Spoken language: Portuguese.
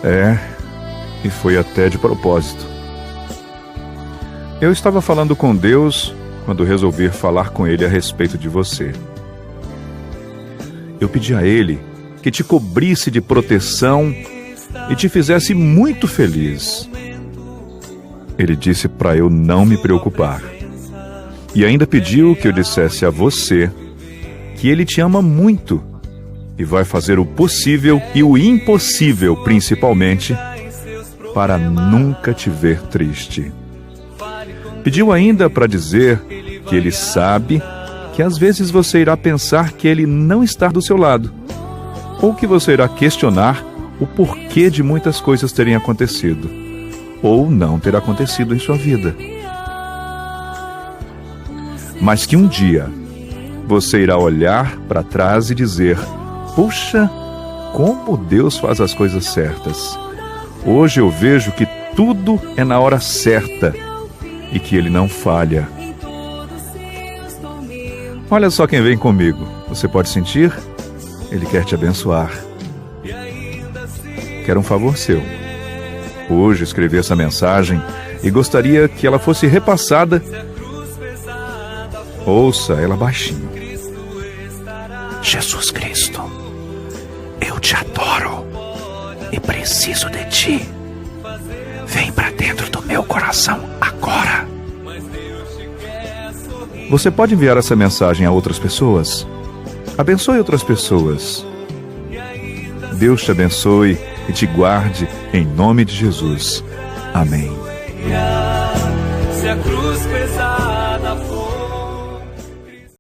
É, e foi até de propósito. Eu estava falando com Deus quando resolvi falar com Ele a respeito de você. Eu pedi a Ele que te cobrisse de proteção e te fizesse muito feliz. Ele disse para eu não me preocupar. E ainda pediu que eu dissesse a você que Ele te ama muito e vai fazer o possível e o impossível, principalmente, para nunca te ver triste. Pediu ainda para dizer que Ele sabe que às vezes você irá pensar que Ele não está do seu lado, ou que você irá questionar o porquê de muitas coisas terem acontecido, ou não ter acontecido em sua vida. Mas que um dia você irá olhar para trás e dizer: puxa, como Deus faz as coisas certas. Hoje eu vejo que tudo é na hora certa e que Ele não falha. Olha só quem vem comigo. Você pode sentir? Ele quer te abençoar. Quero um favor seu. Hoje escrevi essa mensagem e gostaria que ela fosse repassada. Ouça ela baixinho. Jesus Cristo, eu te adoro e preciso de ti. Vem para dentro do meu coração agora. Você pode enviar essa mensagem a outras pessoas? Abençoe outras pessoas. Deus te abençoe e te guarde em nome de Jesus. Amém. Se a cruz pesar